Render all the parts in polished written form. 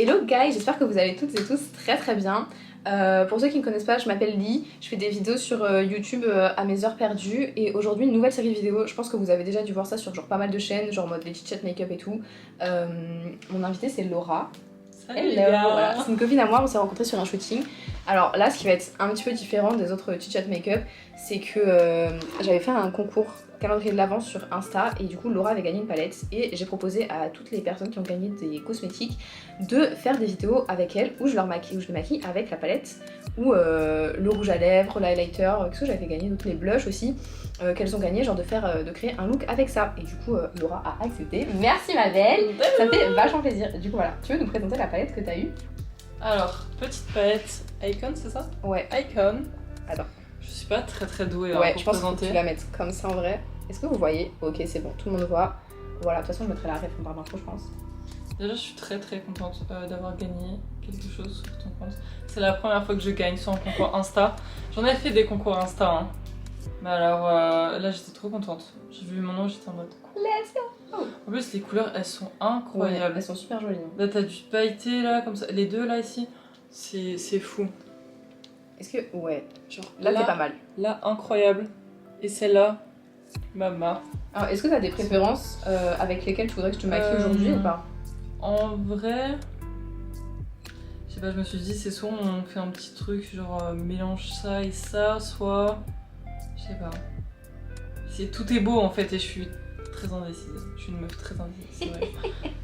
Hello guys, j'espère que vous allez toutes et tous très très bien. Pour ceux qui ne me connaissent pas, je m'appelle Lee, je fais des vidéos sur YouTube à mes heures perdues et aujourd'hui une nouvelle série vidéo. Je pense que vous avez déjà dû voir ça sur genre pas mal de chaînes, genre en mode les chit-chat make-up et tout. Mon invitée c'est Laura. Salut les gars. Voilà. C'est une copine à moi, on s'est rencontrés sur un shooting. Alors là, ce qui va être un petit peu différent des autres chit-chat make-up, c'est que j'avais fait un concours calendrier de l'Avent sur Insta et du coup Laura avait gagné une palette et j'ai proposé à toutes les personnes qui ont gagné des cosmétiques de faire des vidéos avec elle où je les maquille avec la palette ou le rouge à lèvres, l'highlighter, qu'est-ce que j'avais gagné, d'autres les blushs aussi qu'elles ont gagné, genre de créer un look avec ça. Et du coup Laura a accepté. Merci ma belle, ça me fait vachement plaisir. Du coup voilà, tu veux nous présenter la palette que t'as eue? Alors, petite palette Icon, c'est ça? Ouais. Icon. Alors. Je suis pas très douée ouais, pour je pense présenter. que tu la mettre comme ça en vrai. Est-ce que vous voyez? Ok, c'est bon, tout le monde voit. Voilà, de toute façon je mettrai la ref en barre d'infos je pense. Déjà, je suis très contente d'avoir gagné quelque chose sur ton compte. C'est la première fois que je gagne sur un concours Insta. J'en ai fait des concours Insta, hein. Mais alors là, j'étais trop contente. J'ai vu mon nom, j'étais en mode Let's go! En plus, les couleurs, elles sont incroyables. Ouais, elles sont super jolies. Là, t'as du pailleté, là, comme ça. Les deux, là, ici, c'est fou. Est-ce que... Ouais. Genre, là t'es pas mal. Là, incroyable. Et celle-là, mama. Alors, est-ce que t'as des préférences avec lesquelles tu voudrais que je te maquille aujourd'hui ou pas? En vrai... Je sais pas, je me suis dit, c'est soit on fait un petit truc, genre mélange ça et ça, soit... Je sais pas. Tout est beau, en fait, et je suis très indécise. Je suis une meuf très indécise, ouais.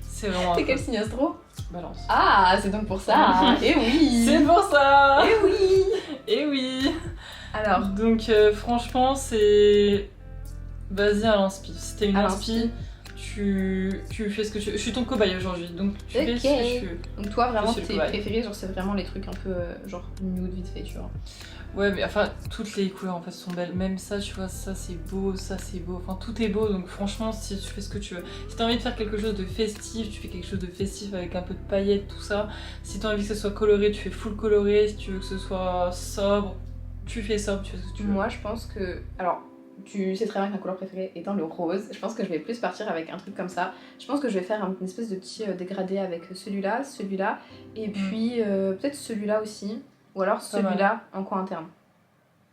C'est vraiment... T'es quel signe astro? Balance. Ah, c'est donc pour ça. Et oui. C'est pour ça. Et oui. Et oui. Alors. Donc franchement c'est... Vas-y à l'inspi. Si t'es une inspi, tu fais ce que tu veux. Je suis ton cobaye aujourd'hui, donc tu fais ce que tu veux. Donc toi vraiment tes préférés, genre c'est vraiment les trucs un peu genre nude vite fait, tu vois. Ouais mais enfin toutes les couleurs en fait sont belles. Même ça tu vois, ça c'est beau, enfin tout est beau, donc franchement si tu fais ce que tu veux. Si t'as envie de faire quelque chose de festif, tu fais quelque chose de festif avec un peu de paillettes, tout ça. Si t'as envie que ce soit coloré, tu fais full coloré. Si tu veux que ce soit sobre, tu fais sobre, tu fais ce que tu veux. Moi je pense que... Alors tu sais très bien que ma couleur préférée étant le rose, je pense que je vais plus partir avec un truc comme ça. Je pense que je vais faire une espèce de petit dégradé avec celui-là, et puis peut-être celui-là aussi, ou alors celui-là en coin interne.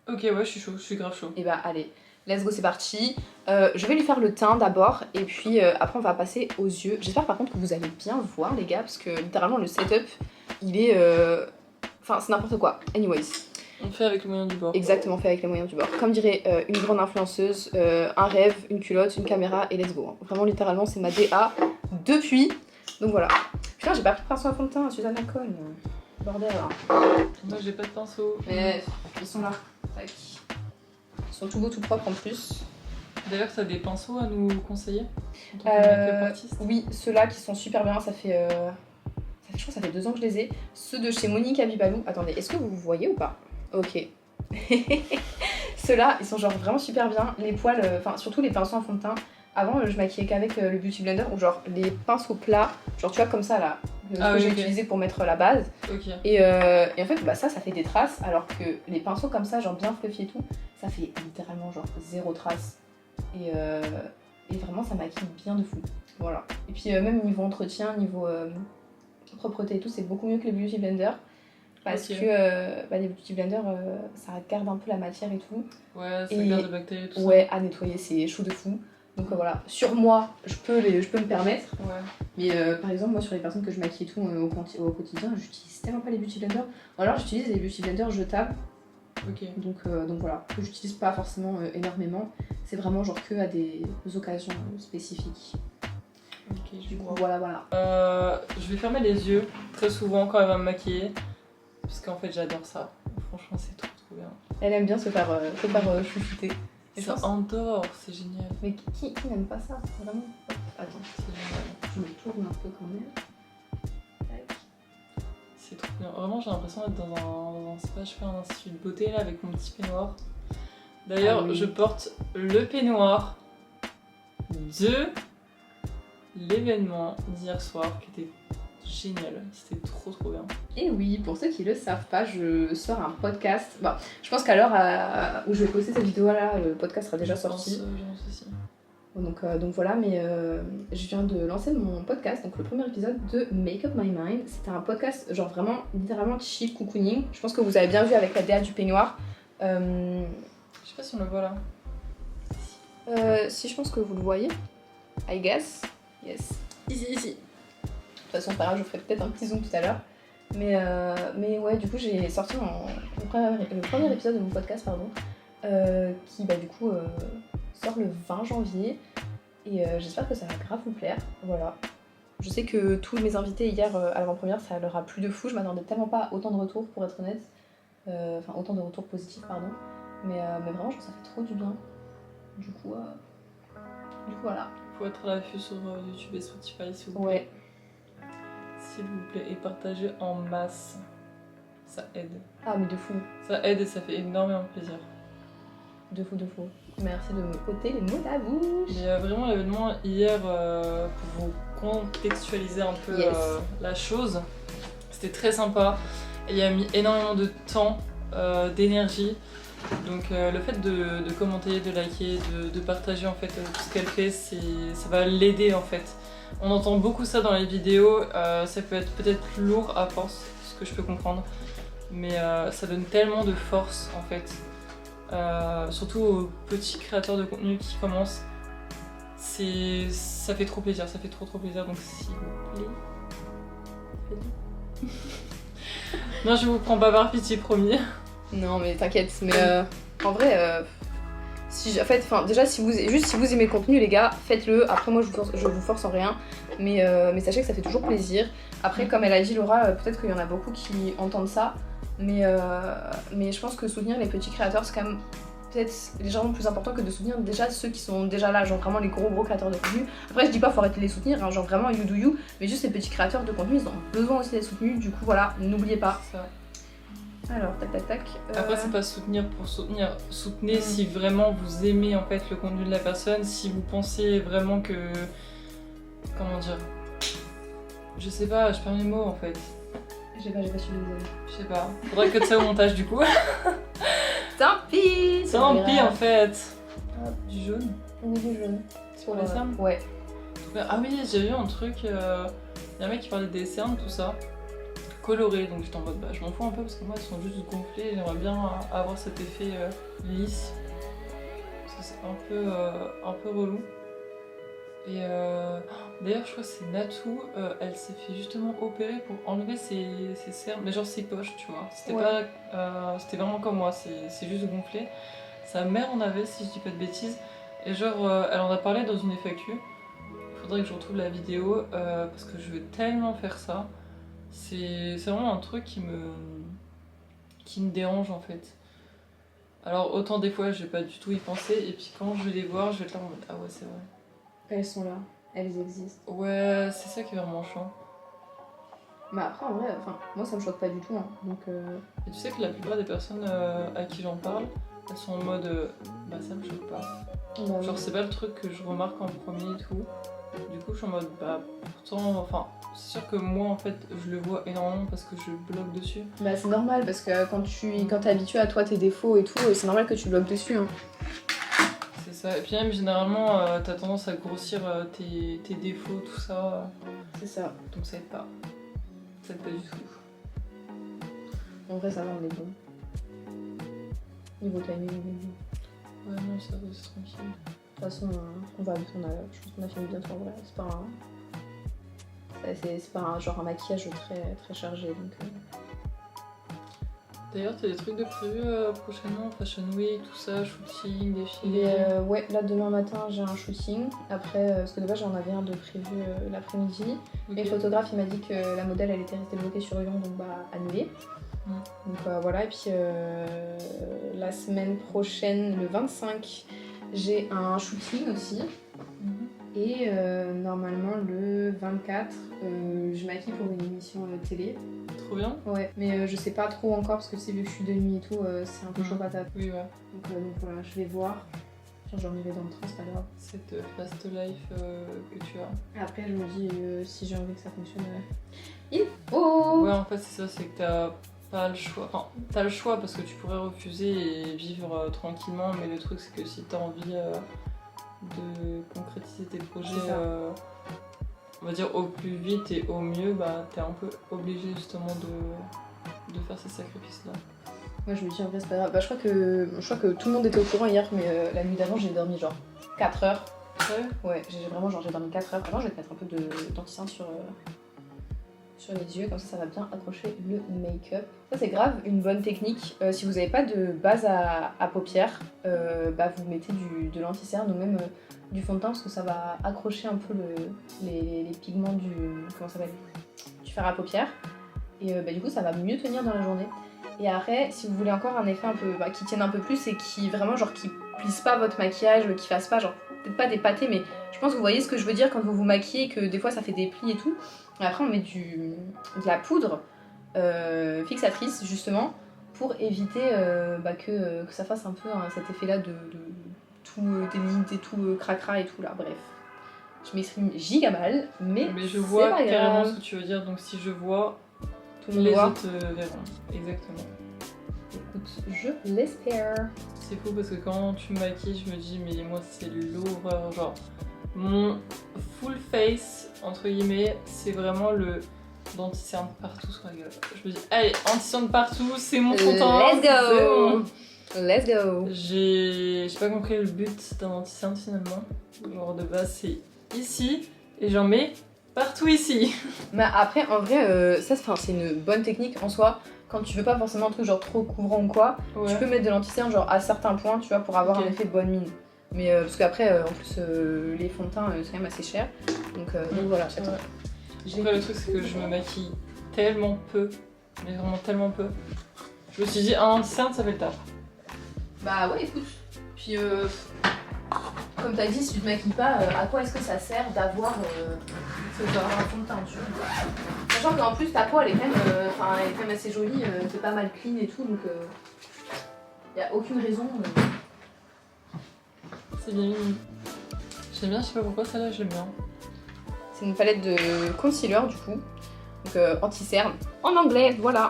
Ok ouais, je suis chaud, je suis grave chaud. Et bah allez, let's go, c'est parti. Je vais lui faire le teint d'abord, et puis après on va passer aux yeux. J'espère par contre que vous allez bien voir les gars, parce que littéralement le setup, il est... Enfin c'est n'importe quoi, anyways. On fait avec les moyens du bord. Exactement, fait avec les moyens du bord. Comme dirait une grande influenceuse, un rêve, une culotte, une caméra et let's go. Vraiment, littéralement, c'est ma DA depuis. Donc voilà. Putain, j'ai pas pris de pinceau à fond de teint, Suzanne la conne. Bordel. Moi, j'ai pas de pinceau. Mais ils sont là. Tac. Ils sont tout beaux, tout propres en plus. D'ailleurs, t'as des pinceaux à nous conseiller en tant que make-up artiste? Oui, ceux-là qui sont super bien, ça fait... je crois que ça fait 2 ans que je les ai. Ceux de chez Monique Abibalou. Attendez, est-ce que vous voyez ou pas? Ok. Ceux-là, ils sont genre vraiment super bien. Les poils, enfin surtout les pinceaux en fond de teint. Avant, je maquillais qu'avec le Beauty Blender ou genre les pinceaux plats, genre tu vois comme ça là, que j'ai utilisé pour mettre la base. Okay. Et en fait, bah ça fait des traces, alors que les pinceaux comme ça, genre bien fluffy et tout, ça fait littéralement genre 0 trace. Et vraiment, ça maquille bien de fou. Voilà. Et puis même niveau entretien, niveau propreté et tout, c'est beaucoup mieux que les Beauty Blender. Parce que les Beauty Blender, ça garde un peu la matière et tout. Ouais, ça garde les bactéries et tout ça. Ouais, à nettoyer, c'est chaud de fou. Donc voilà, sur moi, je peux me permettre. Ouais. Mais par exemple, moi, sur les personnes que je maquille et tout au quotidien, j'utilise tellement pas les Beauty Blender. Ou alors, j'utilise les Beauty Blender jetables. Ok. Donc voilà, que j'utilise pas forcément énormément. C'est vraiment genre que à des occasions spécifiques. Ok, du coup, voilà. Je vais fermer les yeux très souvent quand elle va me maquiller. Parce qu'en fait j'adore ça, franchement c'est trop bien. Elle aime bien se faire chouchouter. Et ça endort, c'est génial. Mais qui n'aime pas ça? Vraiment? Attends, c'est génial. Je me tourne un peu quand même. Tac. C'est trop bien. Vraiment j'ai l'impression d'être dans un spa, je fais un institut de beauté là avec mon petit peignoir. D'ailleurs je porte le peignoir de l'événement d'hier soir qui était génial, c'était trop bien. Et oui, pour ceux qui le savent pas, je sors un podcast. Bon, je pense qu'à l'heure où je vais poster cette vidéo là, le podcast sera déjà sorti. Je pense aussi. Donc voilà, mais je viens de lancer mon podcast, donc le premier épisode de Make Up My Mind. C'était un podcast genre vraiment littéralement chill, cocooning. Je pense que vous avez bien vu avec la DA du peignoir. Je sais pas si on le voit là. Si, je pense que vous le voyez. I guess. Yes. Ici. De toute façon, pas grave, je ferai peut-être un petit zoom tout à l'heure. Mais ouais, du coup, j'ai sorti le premier épisode de mon podcast, pardon, qui bah du coup sort le 20 janvier. Et j'espère que ça va grave vous plaire. Voilà. Je sais que tous mes invités hier à l'avant-première, ça leur a plu de fou. Je m'attendais tellement pas à autant de retours, pour être honnête. Enfin, autant de retours positifs, pardon. Mais vraiment, je trouve que ça fait trop du bien. Du coup, voilà. Faut être à l'affût sur YouTube et Spotify, s'il vous plaît. Ouais. S'il vous plaît, et partagez en masse. Ça aide. Ah, mais de fou. Ça aide et ça fait énormément plaisir. De fou. Merci de me ôter les mots de la bouche. Il y a vraiment l'événement hier, pour vous contextualiser un peu Yes. la chose. C'était très sympa. Et il y a mis énormément de temps, d'énergie. Donc le fait de commenter, de liker, de partager en fait tout ce qu'elle fait, ça va l'aider en fait. On entend beaucoup ça dans les vidéos, ça peut être peut-être lourd à force, ce que je peux comprendre. Mais ça donne tellement de force en fait. Surtout aux petits créateurs de contenu qui commencent. Ça fait trop plaisir, ça fait trop plaisir, donc s'il vous plaît, faites-le. Non, je vous prends pas par pitié, promis. Non, mais t'inquiète. Mais en vrai, déjà, si vous aimez le contenu, les gars, faites-le. Après, moi, je vous force en rien. Mais sachez que ça fait toujours plaisir. Après, comme elle a dit, Laura, peut-être qu'il y en a beaucoup qui entendent ça. Mais je pense que soutenir les petits créateurs, c'est quand même peut-être légèrement plus important que de soutenir déjà ceux qui sont déjà là, genre vraiment les gros créateurs de contenu. Après, je dis pas faut arrêter de les soutenir, hein, genre vraiment you do you, mais juste les petits créateurs de contenu, ils ont besoin aussi d'être soutenus. Du coup, voilà, n'oubliez pas. Ça. Alors, tac. Après, c'est pas soutenir pour soutenir. Soutenez si vraiment vous aimez en fait le contenu de la personne, si vous pensez vraiment que. Comment dire? Je sais pas, je perds mes mots en fait. J'ai pas su les aimer. Je sais pas. Faudrait que ça au montage du coup. Tant pis. Tant pis en fait. Hop, du jaune. Oui, du jaune. C'est pour les cernes? Ouais. Ah oui, j'ai vu un truc. Y a un mec qui parlait des cernes, tout ça. Coloré, donc j'étais en mode bah je m'en fous un peu parce que moi elles sont juste gonflées, j'aimerais bien avoir cet effet lisse parce que c'est un peu relou. Et d'ailleurs je crois que c'est Natou, elle s'est fait justement opérer pour enlever ses cernes, mais genre ses poches tu vois, c'était Ouais. pas, c'était vraiment comme moi, c'est juste gonflé. Sa mère en avait si je dis pas de bêtises, et genre elle en a parlé dans une FAQ, il faudrait que je retrouve la vidéo parce que je veux tellement faire ça. C'est vraiment un truc qui me dérange en fait. Alors autant des fois je vais pas du tout y penser et puis quand je vais les voir je vais être là en mode ah ouais c'est vrai. Elles sont là, elles existent. Ouais c'est ça qui est vraiment chiant. Bah après en vrai, moi ça me choque pas du tout, hein. Donc Et tu sais que la plupart des personnes à qui j'en parle, elles sont en mode bah ça me choque pas. bah, Genre c'est pas le truc que je remarque en premier et tout. Du coup je suis en mode bah pourtant enfin c'est sûr que moi en fait je le vois énormément parce que je bloque dessus. bah c'est normal parce que quand t'es habitué à toi tes défauts et tout, c'est normal que tu bloques dessus, hein. C'est ça, et puis même généralement t'as tendance à grossir tes défauts, tout ça, C'est ça. donc ça aide pas. Ça aide pas du tout. En vrai ça va, on est bon. Niveau timing, on est bon. Ouais non ça va, c'est tranquille. De toute façon, je pense qu'on a fini bientôt en vrai. C'est pas genre un maquillage très chargé donc. D'ailleurs t'as des trucs de prévu prochainement, Fashion Week, tout ça, shooting, défilé. Mais ouais, là demain matin j'ai un shooting. Après, parce que de base j'en avais un de prévu l'après-midi. Ok. Et le photographe il m'a dit que la modèle elle était restée bloquée sur Lyon donc bah annulée. Donc voilà, et puis la semaine prochaine, le 25, j'ai un shooting aussi. Mhm. Et normalement le 24, je maquille pour une émission télé. Trop bien. Ouais, mais je sais pas trop encore parce que tu sais, vu que je suis de nuit et tout, c'est un peu chaud patate. Oui ouais. Donc voilà, je vais voir. Genre, j'en irai dans le train, c'est pas grave. Cette fast life que tu as. Après, je me dis, si j'ai envie que ça fonctionne, il faut. Ouais en fait c'est ça, c'est que t'as pas le choix. Enfin t'as le choix parce que tu pourrais refuser et vivre tranquillement, mais le truc c'est que si t'as envie de concrétiser tes projets, C'est ça. on va dire au plus vite et au mieux, bah t'es un peu obligé justement de faire ces sacrifices-là. Moi je me dis en vrai c'est pas grave. Bah, je crois que tout le monde était au courant hier, mais la nuit d'avant j'ai dormi genre 4 heures. Ouais, j'ai vraiment genre j'ai dormi 4 heures. Avant je vais te mettre un peu d'anti-cerne sur les yeux, comme ça va bien accrocher le make-up. Ça c'est grave une bonne technique. Si vous n'avez pas de base à paupières, bah, vous mettez de l'anti-cerne ou même du fond de teint parce que ça va accrocher un peu les pigments comment ça s'appelle, du fer à paupières. Et bah, du coup ça va mieux tenir dans la journée. Et après, si vous voulez encore un effet un peu qui tienne un peu plus et qui vraiment genre qui plisse pas votre maquillage, qui fasse pas genre peut-être pas des pâtés, mais je pense que vous voyez ce que je veux dire quand vous vous maquillez, que des fois ça fait des plis et tout. Et après on met de la poudre fixatrice justement pour éviter que ça fasse un peu cet effet là de tout délimité, tout cracra et tout là, bref. Je m'exprime giga mal, mais je vois pas carrément grave. ce que tu veux dire, donc si je vois, Tout le monde les voit. autres verront. Exactement. Écoute, je l'espère. C'est fou parce que quand tu me maquilles, je me dis, mais moi c'est l'horreur. Genre, mon full face, entre guillemets, c'est vraiment le d'anti-cerne partout sur la gueule. Je me dis, allez, anti-cerne partout, c'est mon fond de teint. Let's go. Let's go. J'ai pas compris le but d'un anti-cerne finalement. Genre de base, c'est ici et j'en mets partout ici. Mais après, en vrai, c'est une bonne technique en soi. Quand tu veux pas forcément un truc genre trop couvrant ou quoi, Ouais. tu peux mettre de l'anti-cerne genre à certains points, tu vois, pour avoir Ok. un effet bonne mine. Mais parce qu'après, en plus, les fonds de teint, c'est quand même assez cher. Donc voilà, C'est attends. vrai. Après, le truc, c'est que je me maquille tellement peu, mais vraiment tellement peu. Je me suis dit, un anti-cerne, ça fait le taf. Bah ouais, écoute. Puis, comme t'as dit, si tu te maquilles pas, à quoi est-ce que ça sert d'avoir un fond de teint, tu vois. Sachant qu'en plus, ta peau, elle est quand même assez jolie, c'est pas mal clean et tout, donc y a aucune raison. C'est bien mignon. J'aime bien, je sais pas pourquoi, celle-là, j'aime bien. C'est une palette de concealer, du coup. Donc anti-cerne. En anglais, voilà.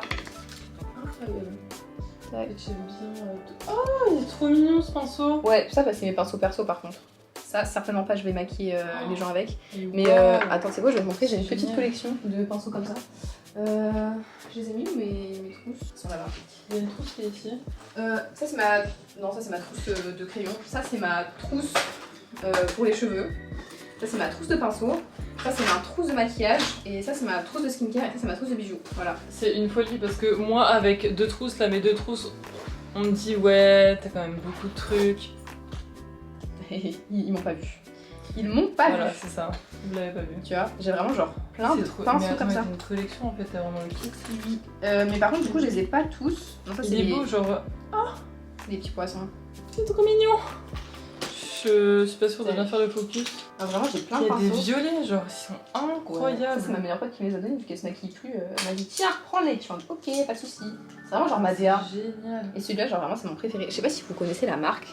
Incroyable. Ouais. Et j'aime bien. Oh, il est trop mignon ce pinceau. Ouais, ça, bah, c'est mes pinceaux perso par contre. Ça, certainement pas, je vais maquiller les gens avec. Et Mais wow. attends, c'est quoi, je vais te montrer, j'ai une C'est petite génial. collection de pinceaux comme ça. Je les ai mis où mes trousses sont là-bas. Il y a une trousse qui est ici. Ça c'est ma... Non, ça c'est ma trousse de crayon. Ça c'est ma trousse pour les cheveux. Ça c'est ma trousse de pinceau. Ça c'est ma trousse de maquillage. Et ça c'est ma trousse de skincare. Et ça c'est ma trousse de bijoux. Voilà. C'est une folie parce que moi, avec deux trousses, là, mes deux trousses, on me dit, ouais, t'as quand même beaucoup de trucs. Ils m'ont pas vu. Ils m'ont pas Voilà, vu. c'est ça. Vous l'avez pas vu. Tu vois, j'ai vraiment genre plein de C'est trop... pinceaux mais comme ça. Une collection en fait, t'as vraiment le kit. Oui. Mais par contre, du coup, je les ai pas tous. Non, ça c'est Il est les... beau, genre. les petits poissons. C'est trop mignon. Je suis pas sûre de bien faire le focus. Ah, vraiment, j'ai plein Il de y a des pinceaux. violets, genre, ils sont Ouais. incroyables. Ça, c'est ma meilleure pote qui me les a donnés vu qu'elle se maquille plus. Elle m'a dit tiens, prends-les. Tu vois, ok, pas de soucis. C'est vraiment genre ma DA. Génial. Et celui-là, genre vraiment, c'est mon préféré. Je sais pas si vous connaissez la marque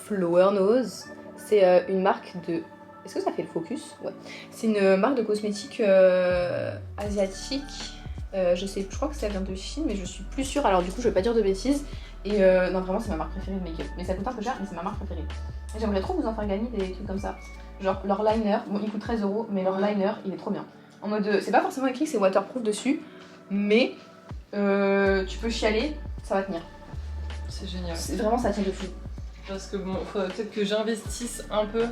Flower Nose. C'est une marque de. Est-ce que ça fait le focus? Ouais. C'est une marque de cosmétiques asiatique. Je crois que ça vient de Chine, mais je suis plus sûre. Alors, du coup, je vais pas dire de bêtises. Et non, vraiment, c'est ma marque préférée de make-up. Mais ça coûte un peu cher, mais c'est ma marque préférée. Et j'aimerais trop vous en faire gagner des trucs comme ça. Genre, leur liner, bon, il coûte 13 €, mais leur liner, il est trop bien. En mode, c'est pas forcément écrit que c'est waterproof dessus, mais tu peux chialer, ça va tenir. C'est génial. C'est vraiment, ça tient de fou. Parce que bon, faudrait peut-être que j'investisse un peu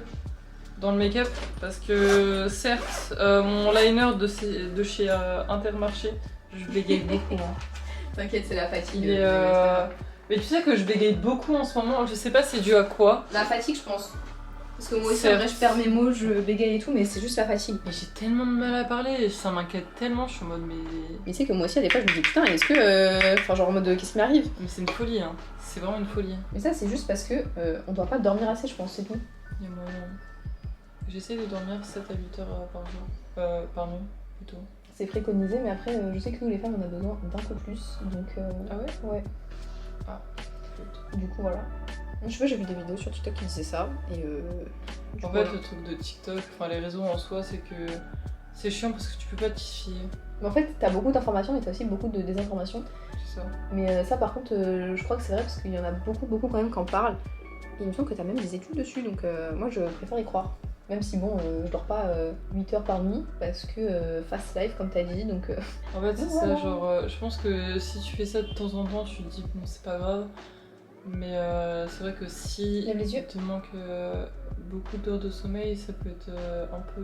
dans le make-up. Parce que certes, mon liner de chez Intermarché, je bégaye beaucoup. Hein. T'inquiète, c'est la fatigue. Il est, mais tu sais que je bégaye beaucoup en ce moment, je sais pas c'est dû à quoi. La fatigue, je pense. Parce que moi aussi, C'est- en vrai, je perds mes mots, je bégaye et tout, mais c'est juste la fatigue. Mais j'ai tellement de mal à parler, ça m'inquiète tellement, je suis en mode mais Mais tu sais que moi aussi, à des fois, je me dis putain, est-ce que. Enfin, genre en mode, qu'est-ce qui m'arrive? mais c'est une folie, hein. C'est vraiment une folie. Mais ça, c'est juste parce que on doit pas dormir assez, je pense, c'est tout. Il y a moyen. J'essaie de dormir 7 à 8 heures par jour, par nuit plutôt. C'est préconisé, mais après, je sais que nous, les femmes, on a besoin d'un peu plus. Donc, Ah ouais? ouais. Ah, Du coup, voilà. Je sais pas, j'ai vu des vidéos sur TikTok qui disaient ça. Et du En coup, fait, voilà. le truc de TikTok, enfin les réseaux en soi, c'est que c'est chiant parce que tu peux pas t'y fier. Mais en fait, t'as beaucoup d'informations et t'as aussi beaucoup de désinformations. C'est ça. Mais ça, par contre, je crois que c'est vrai parce qu'il y en a beaucoup quand même qui en parlent. Et il me semble que t'as même des études dessus, donc moi je préfère y croire. Même si bon, je dors pas 8 heures par nuit parce que fast life comme t'as dit, donc... En fait c'est ça, genre je pense que si tu fais ça de temps en temps, tu te dis bon c'est pas grave. Mais c'est vrai que si Lève les yeux. il te manque beaucoup d'heures de sommeil, ça peut être un peu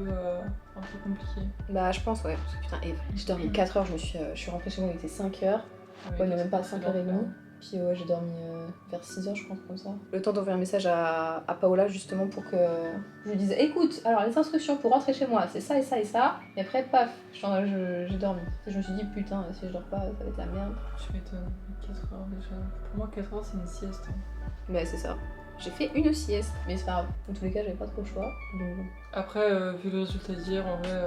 compliqué. Bah je pense ouais, parce que putain Eve, j'ai dormi 4 heures, je suis rentrée chez moi, il était 5 heures. Ouais, mais même pas 5h30. Puis ouais, j'ai dormi vers 6h, je pense, comme ça. Le temps d'envoyer un message à Paola, justement, pour que je lui dise écoute, alors les instructions pour rentrer chez moi, c'est ça et ça et ça. Et après, paf, j'ai dormi. Et je me suis dit putain, si je dors pas, ça va être la merde. Je m'étonne, 4 heures déjà. Pour moi, 4 heures, c'est une sieste. Mais c'est ça. J'ai fait une sieste, mais c'est pas grave. Dans tous les cas, j'avais pas trop le choix. Donc... Après, vu le résultat d'hier, en vrai,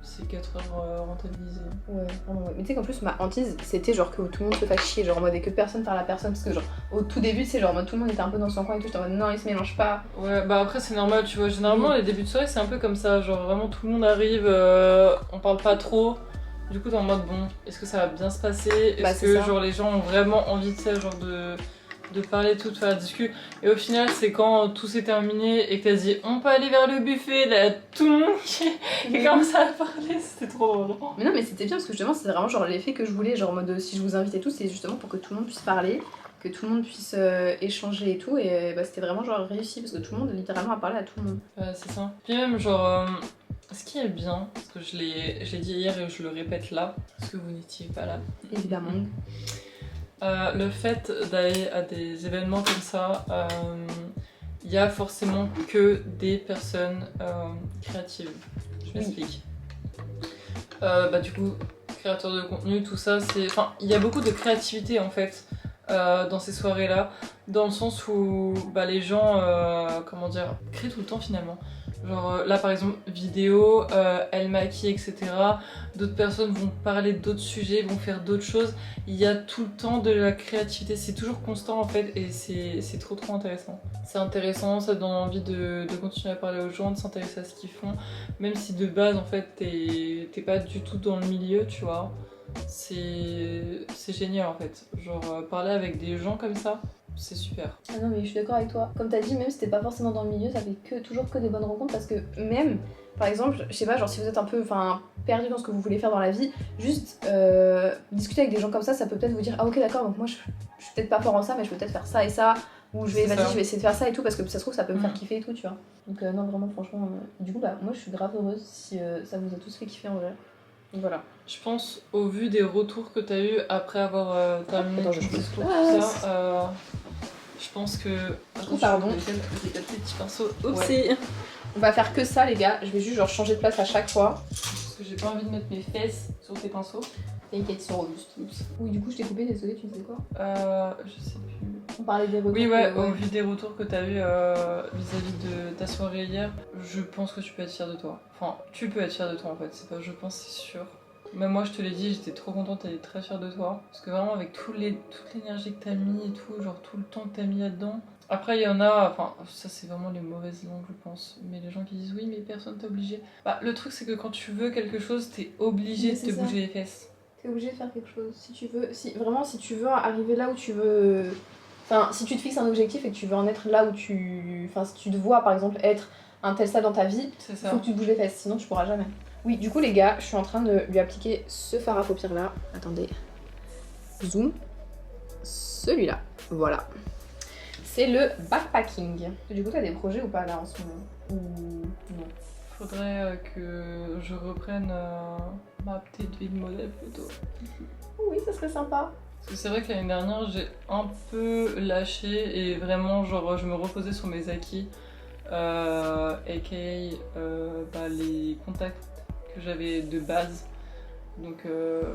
c'est 4 heures rentabilisées. Ouais, vraiment, ouais. Mais tu sais qu'en plus, ma hantise, c'était genre que tout le monde se fasse chier, genre en mode et que personne parle à personne. Parce que, genre, au tout début, c'est genre en mode tout le monde était un peu dans son coin et tout. J'étais en mode non, ils se mélangent pas. Ouais, bah après, c'est normal, tu vois. Généralement, les débuts de soirée, c'est un peu comme ça. Genre, vraiment, tout le monde arrive, on parle pas trop. Du coup, t'es en mode bon, est-ce que ça va bien se passer? Est-ce que, genre, les gens ont vraiment envie de ça, genre de parler tout, de faire la discussion. Et au final, c'est quand tout s'est terminé et que t'as dit on peut aller vers le buffet, là, tout le monde qui commence à parler, c'était trop drôle. Mais non, mais c'était bien parce que justement, c'était vraiment genre l'effet que je voulais, genre en mode si je vous invitais tous, c'est justement pour que tout le monde puisse parler, que tout le monde puisse échanger et tout. Et bah, c'était vraiment genre réussi parce que tout le monde littéralement a parlé à tout le monde. Ouais, c'est ça. Puis même, genre, ce qui est bien, parce que je l'ai dit hier et je le répète là, parce que vous n'étiez pas là. Évidemment. Le fait d'aller à des événements comme ça, il y a forcément que des personnes créatives. Je m'explique. Bah du coup, créateurs de contenu, tout ça, c'est... Enfin, il y a beaucoup de créativité en fait dans ces soirées-là, dans le sens où bah, les gens, comment dire, créent tout le temps finalement. Genre là par exemple vidéo, elle maquille etc. D'autres personnes vont parler d'autres sujets, vont faire d'autres choses. Il y a tout le temps de la créativité, c'est toujours constant en fait et c'est trop intéressant. C'est intéressant, ça donne envie de continuer à parler aux gens, de s'intéresser à ce qu'ils font. Même si de base en fait t'es pas du tout dans le milieu, tu vois. C'est génial en fait. Genre parler avec des gens comme ça. C'est super. Ah non mais je suis d'accord avec toi. Comme t'as dit, même si t'es pas forcément dans le milieu, ça fait toujours que des bonnes rencontres parce que même, par exemple, je sais pas, genre si vous êtes un peu perdu dans ce que vous voulez faire dans la vie, juste discuter avec des gens comme ça peut peut-être vous dire ah ok d'accord, donc moi je suis peut-être pas fort en ça mais je peux peut-être faire ça et ça, ou je vais essayer de faire ça et tout parce que ça se trouve ça peut me faire kiffer et tout, tu vois. Donc non vraiment franchement, du coup bah moi je suis grave heureuse si ça vous a tous fait kiffer en vrai. Donc voilà. Je pense, au vu des retours que t'as eu après avoir terminé ton discours, tout ça, je pense que... Oh, pardon. J'ai quatre petits pinceaux. Ouais. On va faire que ça les gars, je vais juste genre changer de place à chaque fois. Parce que j'ai pas envie de mettre mes fesses sur tes pinceaux. T'inquiète, sont robustes. Oui, du coup je t'ai coupé, désolée, tu disais quoi? Je sais plus. On parlait des retours. Oui, ouais, au vu des retours que t'as eu vis-à-vis de ta soirée hier, je pense que tu peux être fière de toi. Enfin, tu peux être fière de toi en fait, c'est pas je pense, c'est sûr. Même moi je te l'ai dit, j'étais trop contente, elle est très fière de toi. Parce que vraiment avec toute l'énergie que t'as mis et tout, genre tout le temps que t'as mis là-dedans. Après il y en a, enfin ça c'est vraiment les mauvaises langues je pense. Mais les gens qui disent oui mais personne t'a obligé. Bah le truc c'est que quand tu veux quelque chose, t'es obligé de te bouger les fesses. T'es obligé de faire quelque chose. Si tu veux, si tu veux arriver là où tu veux... Enfin, si tu te fixes un objectif et que tu veux en être là où tu... Enfin, si tu te vois par exemple être un tel stade dans ta vie, il faut que tu te bouges les fesses, sinon tu pourras jamais. Oui, du coup les gars, je suis en train de lui appliquer ce fard à paupières là. Attendez. Zoom. Celui-là. Voilà. C'est le backpacking. Du coup, t'as des projets ou pas là en ce moment? Ou non? Faudrait que je reprenne ma petite vie de modèle plutôt. Oui, ça serait sympa. Parce que c'est vrai que l'année dernière, j'ai un peu lâché et vraiment, genre, je me reposais sur mes acquis, aka bah, les contacts que j'avais de base. Donc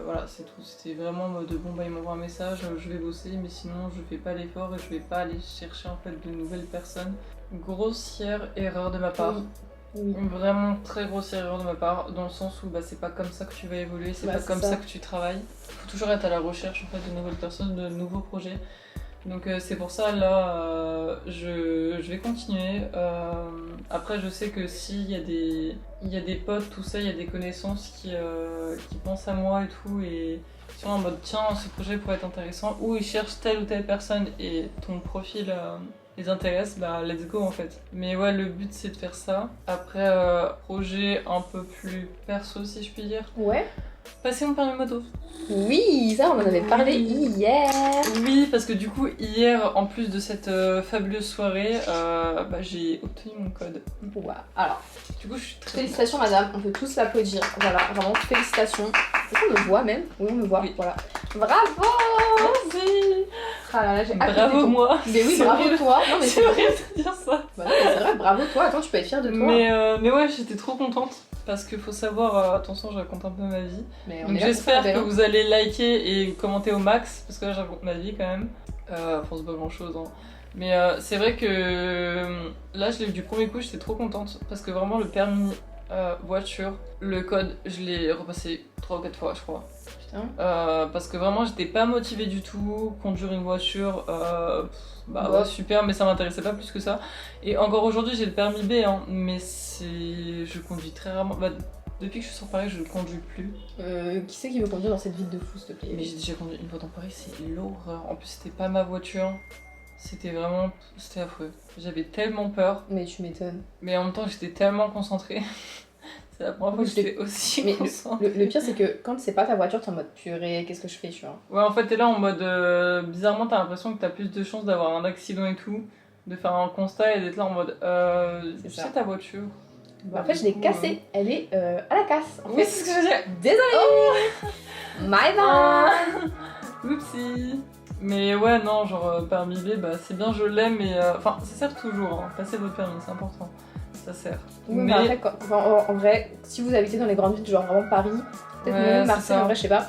voilà, c'est tout. C'était vraiment en mode bon, bah, il m'envoie un message, je vais bosser, mais sinon, je fais pas l'effort et je vais pas aller chercher en fait de nouvelles personnes. Grossière erreur de ma part. Oui. Une vraiment très grossière erreur de ma part, dans le sens où bah, c'est pas comme ça que tu vas évoluer, c'est pas comme ça que tu travailles. Faut toujours être à la recherche en fait, de nouvelles personnes, de nouveaux projets. Donc c'est pour ça là, je vais continuer. Après je sais que s'il y a des potes, tout ça, il y a des connaissances qui pensent à moi et tout, et qui sont en mode tiens ce projet pourrait être intéressant, ou ils cherchent telle ou telle personne et ton profil les intéresse, bah let's go en fait. Mais ouais, le but c'est de faire ça. Après, projet un peu plus perso si je puis dire. Ouais. Passer mon permis moto. Oui, ça on en avait parlé hier. Oui, parce que du coup, hier, en plus de cette fabuleuse soirée, bah, j'ai obtenu mon code. Ouais. Alors, Du coup, je suis très félicitations madame, on peut tous l'applaudir. Voilà, vraiment félicitations. Est-ce qu'on me voit même? Oui, on me voit. Oui. Voilà. Bravo! Merci. Ah là là, j'ai hâte que Bravo t'aies ton- moi. Mais oui, C'est bravo horrible. toi. Non mais C'est horrible de dire ça. Bah non, mais c'est vrai, bravo toi. Attends, tu peux être fière de toi. Mais ouais, j'étais trop contente. Parce qu'il faut savoir, attention, je raconte un peu ma vie. Mais on Donc est là pour j'espère faire que bien. vous allez liker et commenter au max, parce que là je raconte ma vie quand même. Enfin c'est pas grand chose, hein. Mais c'est vrai que là je l'ai eu du premier coup, j'étais trop contente. Parce que vraiment le permis voiture, le code, je l'ai repassé 3 ou 4 fois je crois. Putain. Parce que vraiment j'étais pas motivée du tout, conduire une voiture, bah Ouais. ouais, super, mais ça m'intéressait pas plus que ça. Et encore aujourd'hui j'ai le permis B, hein, mais je conduis très rarement. Bah, depuis que je suis sur Paris, je ne conduis plus. Qui c'est qui veut conduire dans cette ville de fou, s'il te plaît? Mais j'ai déjà conduit une fois dans Paris, c'est l'horreur. En plus, c'était pas ma voiture. C'était vraiment. C'était affreux. J'avais tellement peur, Mais tu m'étonnes. mais en même temps, j'étais tellement concentrée. C'est la première fois que j'étais aussi Mais concentrée. le pire, c'est que quand c'est pas ta voiture, t'es en mode purée, qu'est-ce que je fais, tu vois? Ouais, en fait, t'es là en mode. Bizarrement, t'as l'impression que t'as plus de chances d'avoir un accident et tout, de faire un constat et d'être là en mode. C'est C'est ça. ta voiture. Bah, en fait, je l'ai cassée. Elle est à la casse. En Oui, fait. c'est ce que je veux dire. Désolée. My bad. Oupsie. Mais ouais, non, genre permis B, bah c'est bien, je l'aime, mais. Enfin, ça sert toujours, hein. Passer votre permis, c'est important. Ça sert. Ouais, mais. bah après, en vrai, si vous habitez dans les grandes villes, genre vraiment Paris, peut-être Ouais, même c'est Marseille, ça. en vrai, je sais pas,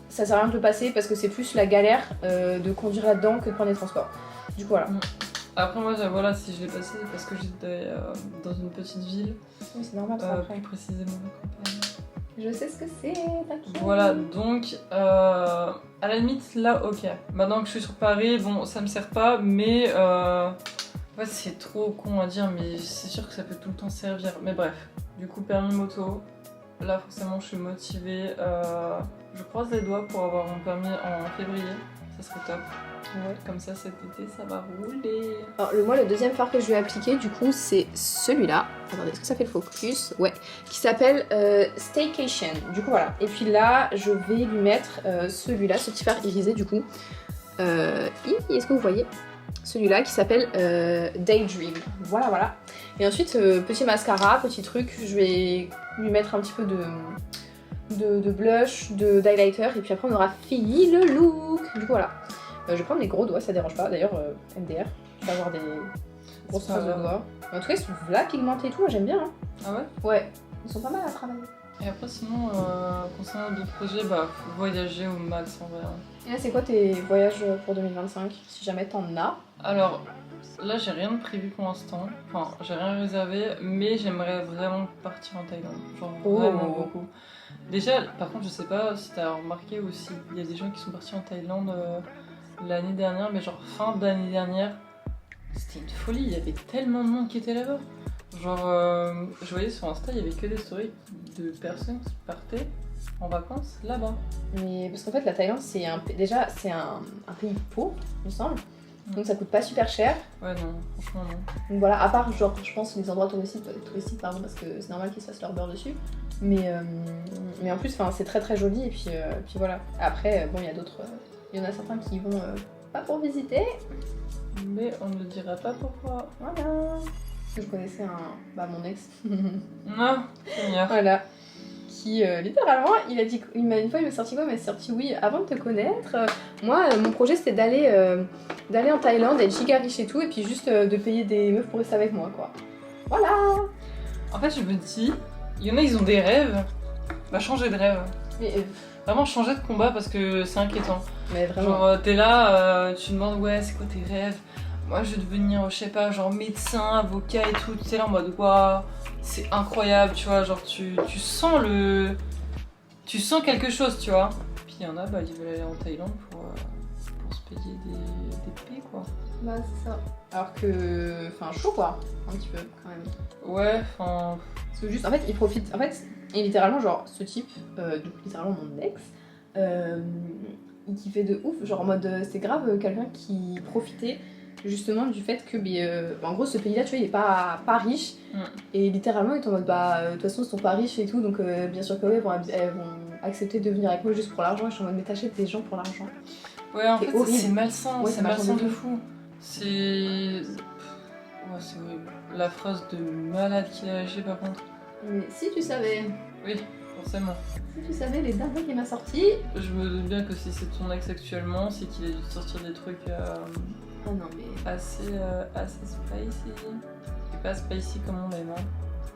ça sert à rien de le passer parce que c'est plus la galère de conduire là-dedans que de prendre les transports. Du coup, voilà. Après, moi, voilà, si je l'ai passé, parce que j'étais dans une petite ville, Oui, c'est normal ça après. plus précisément la campagne. Je sais ce que c'est, t'inquiète. Voilà, donc, à la limite, là, ok. Maintenant que je suis sur Paris, bon, ça me sert pas, mais. Ouais, c'est trop con à dire, mais c'est sûr que ça peut tout le temps servir. Mais bref, du coup, permis moto. Là, forcément, je suis motivée. Je croise les doigts pour avoir mon permis en février. Ça serait top. Ouais. Comme ça, cet été, ça va rouler. Alors, moi, le deuxième phare que je vais appliquer, du coup, c'est celui-là. Attendez, est-ce que ça fait le focus? Ouais. Qui s'appelle Staycation. Du coup, voilà. Et puis là, je vais lui mettre celui-là, ce petit phare irisé, du coup. Est-ce que vous voyez? Celui-là qui s'appelle Daydream. Voilà, voilà. Et ensuite, petit mascara, petit truc, je vais lui mettre un petit peu de blush, d'highlighter, et puis après on aura fini le look. Du coup, voilà. Je vais prendre les gros doigts, ça dérange pas. D'ailleurs, MDR, tu vas avoir des grosses C'est pas traces de grave. doigts. En tout cas, ils sont là pigmentés et tout, moi j'aime bien. Hein. Ah ouais? Ouais, ils sont pas mal à travailler. Et après, sinon, concernant d'autres projets, bah, faut voyager au max en vrai. Et là, c'est quoi tes voyages pour 2025, si jamais t'en as? Alors, là, j'ai rien de prévu pour l'instant. Enfin, j'ai rien réservé, mais j'aimerais vraiment partir en Thaïlande. Genre, Oh. vraiment beaucoup. Déjà, par contre, je sais pas si t'as remarqué aussi, il y a des gens qui sont partis en Thaïlande l'année dernière, mais genre fin d'année dernière. C'était une folie, il y avait tellement de monde qui était là-bas. Genre, je voyais sur Insta, il y avait que des stories de personnes qui partaient en vacances là-bas. Mais parce qu'en fait, la Thaïlande, c'est déjà c'est un pays pauvre, il me semble. Donc ça coûte pas super cher. Ouais, non, franchement, non. Donc voilà, à part, genre, je pense les endroits touristiques pardon, parce que c'est normal qu'ils se fassent leur beurre dessus. Mais en plus, c'est très très joli. Et puis voilà. Après, bon, il y a d'autres. Il y en a certains qui y vont pas pour visiter. Mais on ne le dira pas pourquoi. Voilà. Je connaissais mon ex. Non, c'est mieux. Voilà. Qui littéralement, une fois il m'a sorti quoi? Il m'a sorti oui, avant de te connaître, moi mon projet c'était d'aller en Thaïlande, être giga riche et tout, et puis juste de payer des meufs pour rester avec moi quoi. Voilà. En fait, je me dis, il y en a, ils ont des rêves. Bah, changer de rêve. Mais, Vraiment changer de combat parce que c'est inquiétant. mais vraiment. Genre, t'es là, tu demandes, ouais, c'est quoi tes rêves? Moi, je vais devenir, je sais pas, genre médecin, avocat et tout. Tu es là en mode, waouh, c'est incroyable, tu vois. Genre, tu sens tu sens quelque chose, tu vois. Puis il y en a, bah, ils veulent aller en Thaïlande pour se payer des paies, quoi. Bah c'est ça. Alors que, chaud quoi, un petit peu quand même. Ouais, enfin. Parce que juste, en fait, il profite. En fait, et littéralement, genre, ce type, littéralement mon ex, il kiffait de ouf. Genre, en mode, c'est grave quelqu'un qui profitait justement du fait que, en gros, ce pays-là, tu vois, il est pas riche. Et littéralement, ils étaient en mode, de toute façon, ils sont pas riches et tout, donc bien sûr que oui, elles vont accepter de venir avec moi juste pour l'argent. Et je suis en mode, mais t'achètes des gens pour l'argent. Ouais, en fait, horrible. c'est malsain, Ouais, c'est malsain de fou. C'est. Ouais, c'est horrible. La phrase de malade qu'il a lâchée par contre. Mais si tu savais. Oui, forcément. Si tu savais les dingueries qu'il m'a sorti. Je me doute bien que si c'est ton ex actuellement, c'est qu'il a dû te sortir des trucs Ah non, mais. assez spicy. Et pas spicy comme on l'aime, hein.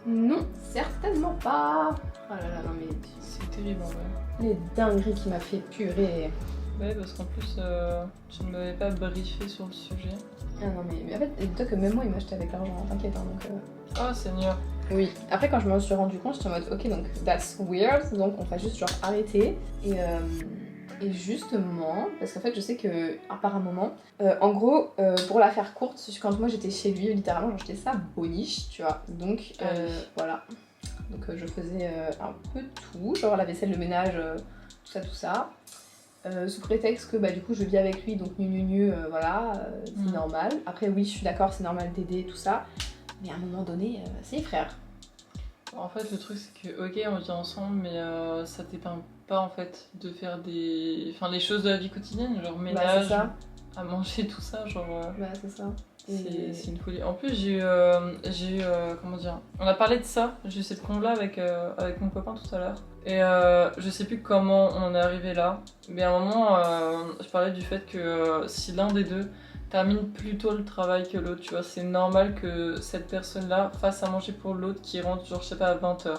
Non, certainement pas. Oh là là, non mais. C'est terrible en vrai. Les dingueries qu'il m'a fait purer. Ouais, parce qu'en plus, tu ne m'avais pas briefé sur le sujet. Ah non, mais en fait, dis-toi que même moi, il m'a acheté avec l'argent, t'inquiète, hein, donc. Oh Seigneur. Oui, après, quand je me suis rendu compte, j'étais en mode, ok, donc that's weird, donc on va juste genre arrêter. Et justement, parce qu'en fait, je sais que, par un moment, en gros, pour la faire courte, quand moi j'étais chez lui, littéralement, genre, j'étais sa boniche, tu vois. Donc, voilà. Donc, je faisais un peu tout, genre la vaisselle, le ménage, tout ça. Sous prétexte que du coup je vis avec lui, donc voilà, c'est normal. Après oui, je suis d'accord, c'est normal d'aider tout ça, mais à un moment donné, c'est les frères. En fait, le truc c'est que ok, on vit ensemble, mais ça t'épargne pas en fait de faire les choses de la vie quotidienne, genre ménage, à manger, tout ça, genre. C'est ça. C'est une folie. En plus, j'ai eu comment dire, on a parlé de ça, j'ai eu cette conve là avec mon copain tout à l'heure. Et je sais plus comment on en est arrivé là, mais à un moment, je parlais du fait que si l'un des deux termine plus tôt le travail que l'autre, tu vois, c'est normal que cette personne-là fasse à manger pour l'autre qui rentre, genre, je sais pas, à 20h.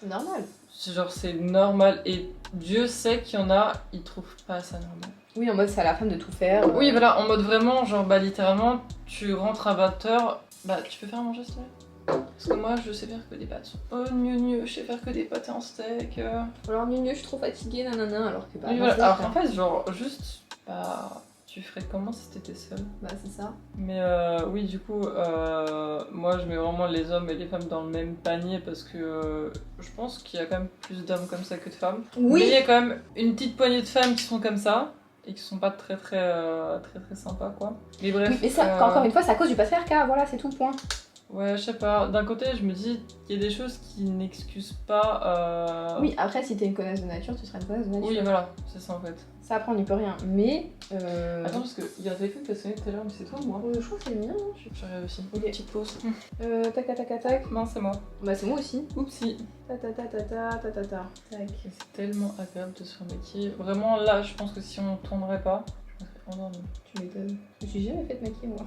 C'est normal. Genre, c'est normal, et Dieu sait qu'il y en a, ils trouvent pas ça normal. Oui, en mode c'est à la femme de tout faire. Oui, voilà, en mode vraiment, genre, littéralement, tu rentres à 20h, tu peux faire à manger, s'il te plaît ? Parce que moi, je sais faire que des pâtes. Oh, je sais faire que des pâtes en steak. Alors, je suis trop fatiguée, nanana, alors que oui, voilà. Alors qu'en fait, genre, juste, tu ferais comment si t'étais seule ? C'est ça. Mais oui, du coup, moi, je mets vraiment les hommes et les femmes dans le même panier parce que je pense qu'il y a quand même plus d'hommes comme ça que de femmes. Oui. Mais il y a quand même une petite poignée de femmes qui sont comme ça. Et qui sont pas très sympas, quoi. Mais bref. Oui, mais ça, encore une fois, c'est à cause du patriarcat, voilà, c'est tout, point. Ouais, je sais pas. D'un côté, je me dis qu'il y a des choses qui n'excusent pas. Oui, après, si t'es une connasse de nature, tu seras une connasse de nature. Oui, voilà, c'est ça en fait. Ça, après, on n'y peut rien. Mais. Attends, parce qu'il y a un téléphone qui a sonné tout à l'heure, mais c'est toi ou moi ? Je crois que c'est le mien, non ? Je regarde aussi. Ok. Petite pause. Tac. Non, c'est moi. C'est moi aussi. Oupsie. Tac. C'est tellement agréable de se faire maquiller. Vraiment, là, je pense que si on tournerait pas, je me serais endormie. Tu m'étonnes. Je me suis jamais fait maquiller, moi.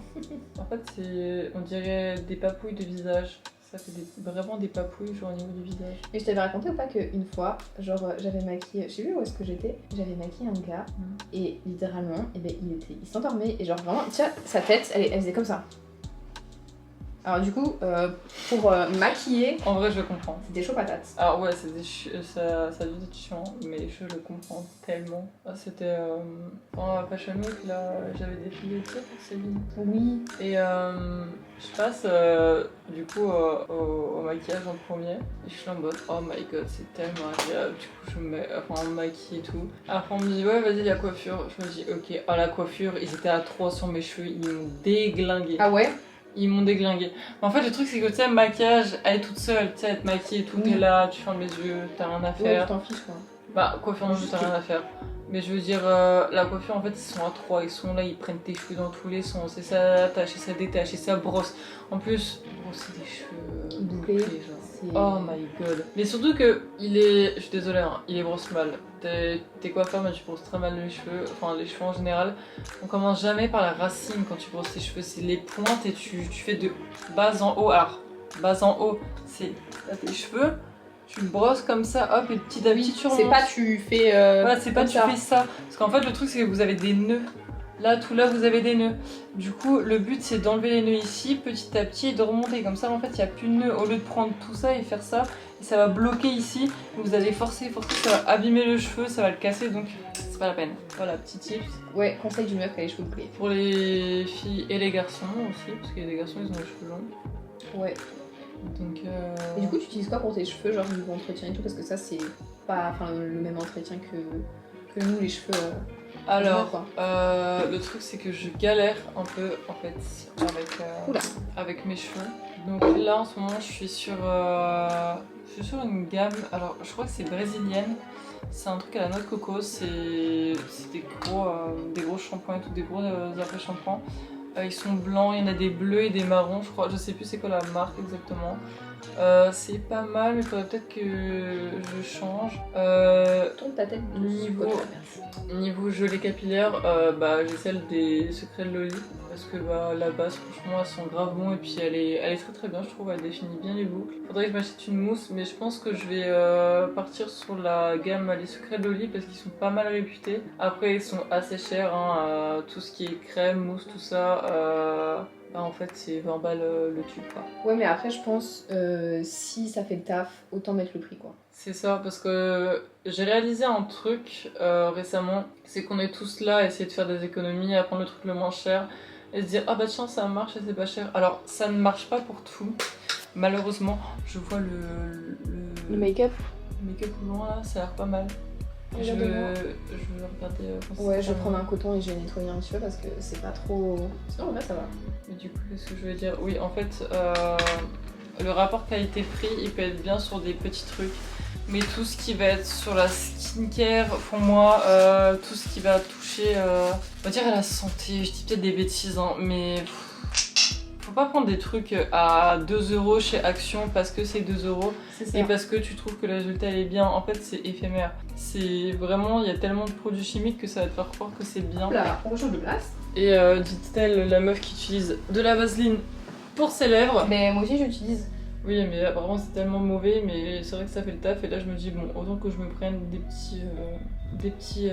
En fait, on dirait des papouilles de visage. Ça fait vraiment des papouilles, genre au niveau du visage. Et je t'avais raconté ou pas qu'une fois, genre j'avais maquillé, je sais plus où est-ce que j'étais, j'avais maquillé un gars et littéralement, il s'endormait et genre vraiment, tu vois, sa tête, elle faisait comme ça. Alors du coup, pour maquiller... En vrai, je comprends. C'était chaud patate. Alors ouais, ça a dû être chiant, mais je le comprends tellement. C'était pendant la Fashion Week, là, j'avais défilé pour Céline. Oui. Et je passe du coup au maquillage en premier. Et je suis en mode, oh my god, c'est tellement agréable. Du coup, je me mets en maquille et tout. Après, on me dit, ouais, vas-y, la coiffure. Je me dis, ok, la coiffure, ils étaient à 3 sur mes cheveux, ils m'ont déglingué. Ah ouais? Ils m'ont déglingué. En fait, le truc, c'est que tu sais, maquillage, elle est toute seule, tu sais, être maquillée, tout est là, tu fermes les yeux, t'as rien à faire. Ouais, tu t'en fiches quoi. Coiffure, non, t'as rien à faire. Mais je veux dire, la coiffure, en fait, ils sont à 3, ils sont là, ils prennent tes cheveux dans tous les sens. C'est ça, attache, et ça détache, et ça brosse. En plus, brosser des cheveux bouclés, genre. Oh my god. Mais surtout que, je suis désolée, hein, il les brosse mal. T'es coiffeur, mais tu brosses très mal les cheveux, enfin les cheveux en général. On commence jamais par la racine quand tu brosses tes cheveux, c'est les pointes et tu fais de bas en haut. Alors, bas en haut, c'est tes cheveux. Tu brosses comme ça, hop, et petit à petit tu remontes. C'est pas tu fais. Voilà, c'est pas tu fais ça. Parce qu'en fait, le truc, c'est que vous avez des nœuds. Là, tout là, vous avez des nœuds. Du coup, le but, c'est d'enlever les nœuds ici, petit à petit, et de remonter. Comme ça, en fait, il n'y a plus de nœuds. Au lieu de prendre tout ça et faire ça, et ça va bloquer ici. Vous allez forcer, ça va abîmer le cheveu, ça va le casser, donc c'est pas la peine. Voilà, petit tips. Ouais, conseil d'une meuf qui a les cheveux bouclés. Pour les filles et les garçons aussi, parce qu'il y a des garçons, ils ont les cheveux longs. Ouais. Donc Et du coup, tu utilises quoi pour tes cheveux, genre niveau entretien et tout? Parce que ça, c'est pas le même entretien que nous, les cheveux. Alors, quoi. le truc c'est que je galère un peu en fait Oula. avec mes cheveux. Donc là en ce moment je suis sur une gamme, alors je crois que c'est brésilienne. C'est un truc à la noix de coco, c'est des gros shampoings et tout, des gros après-shampoings. Ils sont blancs, il y en a des bleus et des marrons, je crois, je sais plus c'est quoi la marque exactement. C'est pas mal, mais il faudrait peut-être que je change. Tourne ta tête Niveau gelée capillaire, j'ai celle des Secrets de Loli parce que la base, franchement, elles sont grave bons et puis elle est très très bien, je trouve, elle définit bien les boucles. Faudrait que je m'achète une mousse, mais je pense que je vais partir sur la gamme Les Secrets de Loli parce qu'ils sont pas mal réputés. Après, ils sont assez chers, hein, tout ce qui est crème, mousse, tout ça. En fait, c'est 20 balles le tube, quoi. Ouais, mais après, je pense, si ça fait le taf, autant mettre le prix, quoi. C'est ça, parce que j'ai réalisé un truc récemment, c'est qu'on est tous là à essayer de faire des économies, à prendre le truc le moins cher et se dire ah bah tiens ça marche et c'est pas cher. Alors ça ne marche pas pour tout, malheureusement. Je vois Le make-up. au loin là, ça a l'air pas mal. Je veux regarder Ouais, je vais prendre un coton et je vais nettoyer un petit peu parce que c'est pas trop... Sinon en vrai ça va. Mais du coup, qu'est-ce que je veux dire? Oui, en fait, le rapport qualité-prix, il peut être bien sur des petits trucs. Mais tout ce qui va être sur la skincare, pour moi, tout ce qui va toucher, on va dire à la santé, je dis peut-être des bêtises, hein, mais faut pas prendre des trucs à 2 € chez Action parce que c'est 2 € et parce que tu trouves que le résultat est bien. En fait, c'est éphémère. C'est vraiment, il y a tellement de produits chimiques que ça va te faire croire que c'est bien. Là, on change de place. Et dit-elle, la meuf qui utilise de la vaseline pour ses lèvres. Mais moi aussi j'utilise. Oui, mais apparemment c'est tellement mauvais, mais c'est vrai que ça fait le taf. Et là, je me dis, bon, autant que je me prenne des petits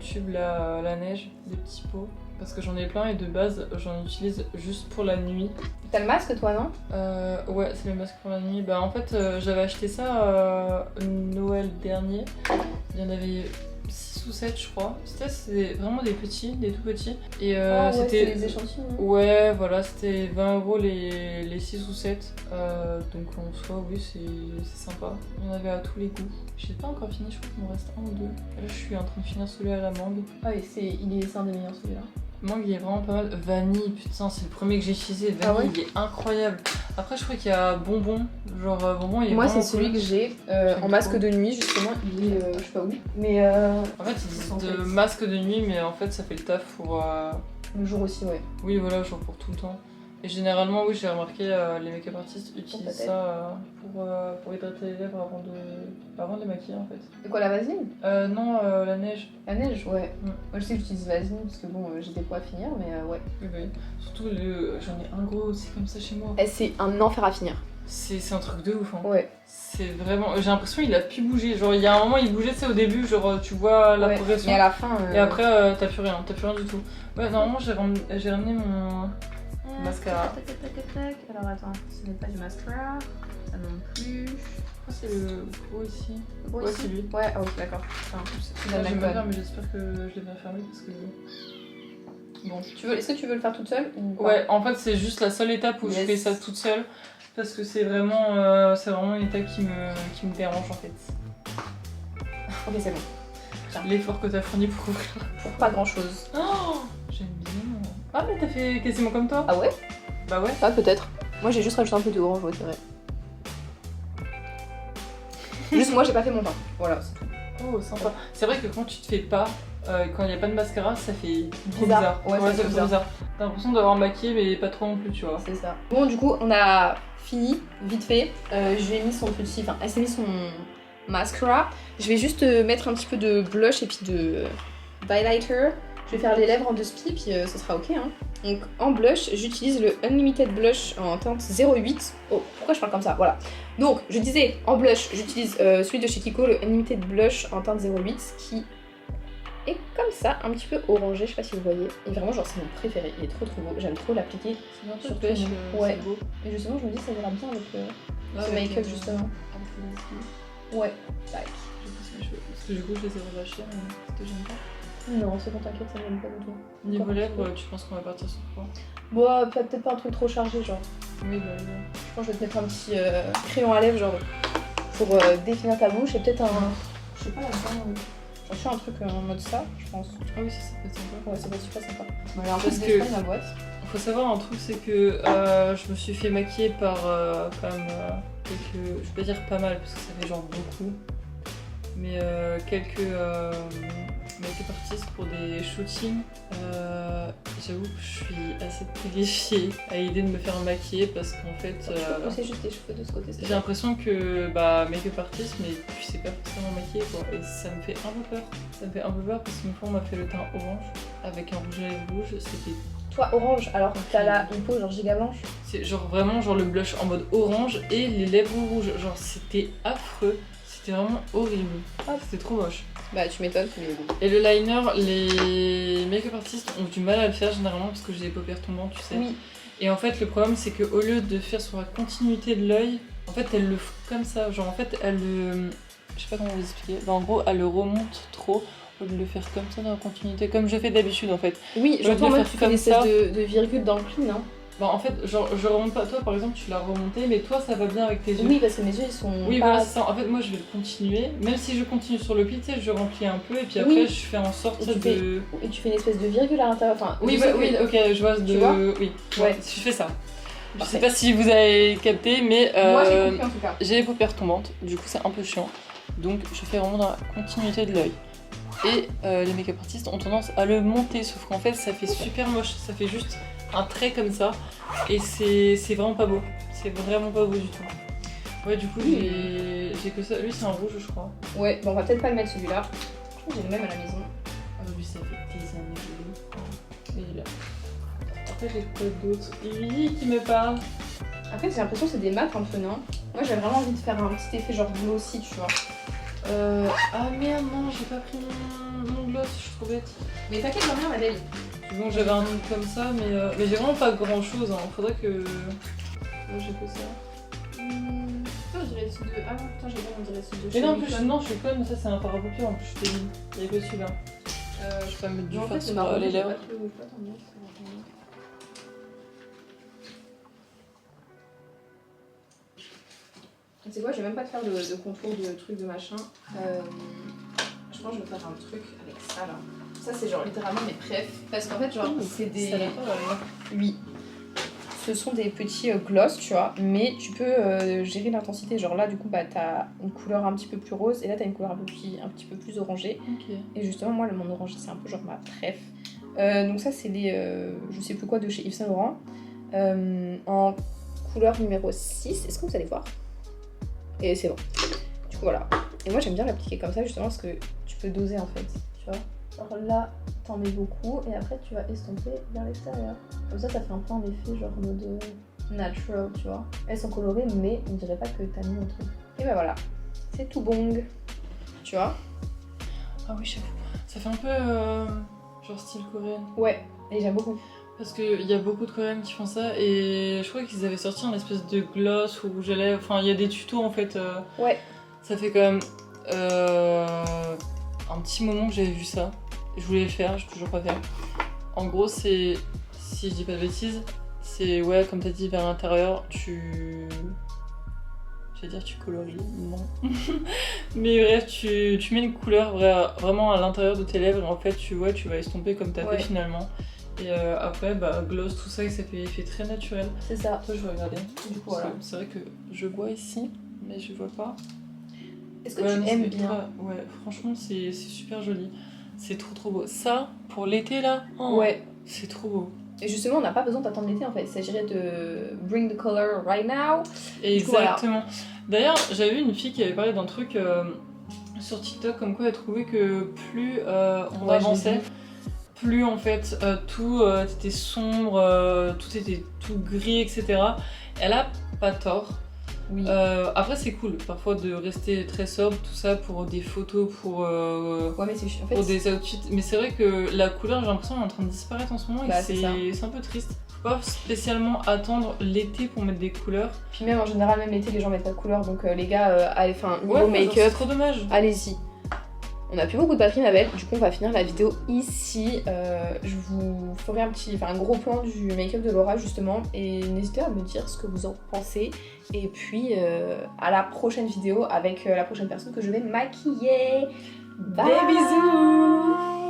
tubes là, à la neige, des petits pots. Parce que j'en ai plein et de base, j'en utilise juste pour la nuit. T'as le masque toi, non? Ouais, c'est le masque pour la nuit. Bah, en fait, j'avais acheté ça Noël dernier. Il y en avait 6 ou 7, je crois. C'était vraiment des petits, des tout petits. Et c'était des échantillons. Ouais, voilà, c'était 20 € les 6 ou 7. Donc en soi, oui, c'est sympa. Il y en avait à tous les goûts. J'ai pas encore fini, je crois qu'il me reste un ou deux. Et là, je suis en train de finir celui à la mangue. Ah oui, c'est un des meilleurs celui-là. Mangue, il est vraiment pas mal. Vanille, putain, c'est le premier que j'ai utilisé. Vanille, il est incroyable. Après, je crois qu'il y a bonbon. Genre, bonbon, il est Moi, vraiment c'est celui cool. que j'ai en masque de nuit, justement. Il est, je sais pas où. Mais En fait, ils disent de masque de nuit, mais en fait, ça fait le taf pour. Le jour aussi, ouais. Oui, voilà, genre pour tout le temps. Et généralement, oui, j'ai remarqué, les make-up artistes utilisent ça pour hydrater les lèvres avant de les maquiller, en fait. C'est quoi, la vaseline? Non, la neige. La neige, ouais. Mm. Moi, je sais que j'utilise vaseline parce que bon, j'ai des poids à finir, mais ouais. Oui, oui. Surtout, j'en ai un gros aussi comme ça chez moi. Et c'est un enfer à finir. C'est un truc de ouf, hein. Ouais. C'est vraiment... J'ai l'impression qu'il a pu bouger. Genre, il y a un moment, il bougeait, c'est au début, genre, tu vois la progression. Et à la fin... Et après, t'as plus rien du tout. Ouais, normalement, j'ai ramené mon mascara. Tac. Alors attends, ce n'est pas du mascara, ça non plus. C'est le gros ici. Gros Ouais, ici. c'est lui. Ouais, ok, d'accord. Enfin, Là, j'aime bien, mais j'espère que je l'ai bien fermé parce que... Bon, est-ce que tu veux le faire toute seule ou pas? Ouais, en fait, c'est juste la seule étape où je fais ça toute seule. Parce que c'est vraiment une étape qui me dérange, en fait. Ok, c'est bon. L'effort que t'as fourni pour ouvrir. Pour pas grand chose. Oh, j'aime bien. Ah, mais t'as fait quasiment comme toi. Ah ouais? Bah ouais. Ah, peut-être. Moi, j'ai juste rajouté un peu de orange, ouais, c'est vrai. Juste, moi, j'ai pas fait mon pain. Voilà, c'est tout. Oh, sympa. C'est vrai que quand tu te fais pas, quand il n'y a pas de mascara, ça fait trop Bizarre. bizarre. Ouais, ça fait bizarre. T'as l'impression d'avoir maquillé, mais pas trop non plus, tu vois. C'est ça. Bon, du coup, on a fini, vite fait. Je lui ai mis son petit... Enfin, elle s'est mis son mascara. Je vais juste mettre un petit peu de blush et puis de highlighter. Je vais faire les lèvres en 2 spi, puis ce sera ok. Hein. Donc, en blush, j'utilise le Unlimited Blush en teinte 08. Oh, pourquoi je parle comme ça? Voilà. Donc, je disais, en blush, j'utilise celui de chez Kiko, le Unlimited Blush en teinte 08, qui est comme ça, un petit peu orangé, je sais pas si vous voyez. Et vraiment, genre, c'est mon préféré. Il est trop beau. J'aime trop l'appliquer. C'est un peu Sur pêche, ouais. c'est beau. Et justement, je me dis, ça ira bien avec Là, ce avec make-up, les- justement. avec les- Ouais, tac. Je passe mes cheveux. Parce que du coup, je les ai relâchés, mais c'était j'aime pas. Non, c'est bon, t'inquiète, ça m'aime pas du tout. Niveau Encore un lèvres, petit tu penses qu'on va partir sur quoi? Bon, peut-être pas un truc trop chargé, genre. Oui, bah, oui. Je pense que je vais te mettre un petit crayon à lèvres, genre, pour définir ta bouche, et peut-être un... Je sais pas, là-dedans, reçu un truc en mode ça, je pense. Ah oui, ça peut être sympa. Ouais, ça va être super sympa. Bon, elle a un peu Parce de que- d'Espagne, ma boîte. Faut savoir un truc, c'est que je me suis fait maquiller par quand même quelques. Je vais pas dire pas mal parce que ça fait genre beaucoup. Mais quelques make-up artistes pour des shootings. J'avoue que je suis assez terrifiée à l'idée de me faire maquiller parce qu'en fait. C'est juste les cheveux de ce côté. J'ai l'impression que make-up artiste, mais tu sais pas forcément maquiller quoi. Et ça me fait un peu peur. Ça me fait un peu peur parce qu'une fois on m'a fait le teint orange avec un rouge à lèvres rouge. C'était. Toi, orange, alors que t'as là une peau genre giga blanche. C'est genre vraiment genre le blush en mode orange et les lèvres rouges. Genre c'était affreux. C'était vraiment horrible. Ah, c'était trop moche. Bah, tu m'étonnes, mais bon. Et le liner, les make-up artistes ont du mal à le faire généralement parce que j'ai les paupières tombantes, tu sais. Oui. Et en fait, le problème, c'est qu'au lieu de faire sur la continuité de l'œil, en fait, elle le fout comme ça. Genre, en fait, elle le. Je sais pas comment vous expliquer. Bah, en gros, elle le remonte trop au lieu de le faire comme ça dans la continuité, comme je fais d'habitude en fait. Oui, Au lieu de j'entends le moi faire tu fais comme des ça. espèces de virgule dans le clean, hein. Bah, en fait, genre, je remonte pas. Toi, par exemple, tu l'as remonté, mais toi, ça va bien avec tes yeux. Oui, parce que mes yeux ils sont. Oui, pas... voilà, c'est ça. En fait, moi, je vais le continuer. Même si je continue sur le pli, tu sais, je remplis un peu et puis après, Oui. je fais en sorte Et tu de. Et tu fais une espèce de virgule à l'intérieur. Enfin, Oui, je bah, sais que- oui, ok, je vois de. Tu vois oui, Ouais. je fais ça. Je Parfait. sais pas si vous avez capté, mais Moi j'ai compris en tout cas. j'ai les paupières tombantes, du coup, c'est un peu chiant. Donc, je fais vraiment dans la continuité de l'œil. Et les make-up artistes ont tendance à le monter, sauf qu'en fait, ça fait super moche. Ça fait juste un trait comme ça. Et c'est vraiment pas beau. C'est vraiment pas beau du tout. Ouais, du coup, j'ai que ça. Lui, c'est un rouge, je crois. Ouais, bon, on va peut-être pas le mettre celui-là. Je crois que j'ai le même à la maison. Lui, ça fait des années que je l'ai. Et là. Après, j'ai quoi d'autre? Lui qui me parle. Après, j'ai l'impression que c'est des mats un peu, non? Moi j'ai vraiment envie de faire un petit effet genre glossy, tu vois. Ah merde, non, j'ai pas pris mon gloss, je suis trop bête. Mais t'inquiète, j'en ai un, ma belle. Bon, j'avais un truc comme ça, mais j'ai vraiment pas grand chose. Hein. Faudrait que. Moi, j'ai que ça. On dirait celui de. Ah non, putain, j'ai pas, on dirait celui de. Mais non, en chez plus, Icon. non, je suis conne, ça c'est un fard à paupières en plus, je t'ai dit. Il y a que celui-là. Je peux pas mettre du Non, en fard fait, le sur marron, les j'ai lèvres. pas trouvé, pas tant bien, c'est vraiment bien. Tu sais quoi, je vais même pas te faire de contour de trucs de machin. Je pense que je vais faire un truc avec ça là. Ça c'est genre littéralement mes préfs. Parce qu'en fait genre c'est des... Ça a l'air pas mal. Oui. Ce sont des petits gloss, tu vois, mais tu peux gérer l'intensité. Genre là, du coup, bah, t'as une couleur un petit peu plus rose et là, t'as une couleur un petit peu plus orangée. Ok. Et justement, moi, mon orangé, c'est un peu genre ma préf. Donc ça, c'est les, je sais plus quoi, de chez Yves Saint Laurent. En couleur numéro 6. Est-ce que vous allez voir? Et c'est bon. Du coup, voilà. Et moi, j'aime bien l'appliquer comme ça, justement, parce que tu peux doser, en fait. Tu vois? Genre là, t'en mets beaucoup et après, tu vas estomper vers l'extérieur. Comme ça fait un peu un effet genre en mode natural, tu vois. Elles sont colorées, mais on dirait pas que t'as mis un truc. Et bah voilà. C'est tout bon. Tu vois? Ah oui, j'avoue. Ça fait un peu genre style coréenne. Ouais, et j'aime beaucoup. Parce qu'il y a beaucoup de coréennes qui font ça et je crois qu'ils avaient sorti un espèce de gloss ou rouge à lèvres. Enfin, il y a des tutos en fait. Ouais. Ça fait quand même un petit moment que j'avais vu ça. Je voulais le faire, je toujours pas fait. En gros, c'est, si je dis pas de bêtises, c'est ouais, comme t'as dit, vers l'intérieur, tu. Je vais dire tu colories, non. Mais bref, tu mets une couleur vraiment à l'intérieur de tes lèvres et en fait, tu vas estomper comme t'as Ouais. fait finalement. Et après, bah, gloss, tout ça, et ça fait effet très naturel. C'est ça. Toi, je vais regarder. Du coup, voilà. C'est vrai que je vois ici, mais je vois pas. Est-ce que Ouais, non, tu ça aimes fait bien? ultra- Ouais, franchement, c'est super joli. C'est trop beau. Ça, pour l'été là, oh, Ouais. c'est trop beau. Et justement, on n'a pas besoin d'attendre l'été en fait. Il s'agirait de bring the color right now. Du coup, voilà. Exactement. D'ailleurs, j'avais vu une fille qui avait parlé d'un truc sur TikTok comme quoi elle trouvait que plus on Ouais, je l'ai avançait, vu. plus en fait tout était sombre, tout était tout gris, etc. Elle a pas tort. Oui. Après, c'est cool parfois de rester très sobre, tout ça pour des photos, pour Ouais, mais c'est en fait. des outfits. Mais c'est vrai que la couleur, j'ai l'impression, elle est en train de disparaître en ce moment Bah, et c'est ça. c'est un peu triste. Faut pas spécialement attendre l'été pour mettre des couleurs. Puis même en général, même l'été, les gens mettent pas de couleur. Donc les gars, allez, enfin, niveau genre, c'est make-up, trop dommage. allez-y. On a plus beaucoup de batterie, ma belle. Du coup, on va finir la vidéo ici. Je vous ferai un gros plan du make-up de Laura justement. Et n'hésitez à me dire ce que vous en pensez. Et puis à la prochaine vidéo avec la prochaine personne que je vais maquiller. Des bisous.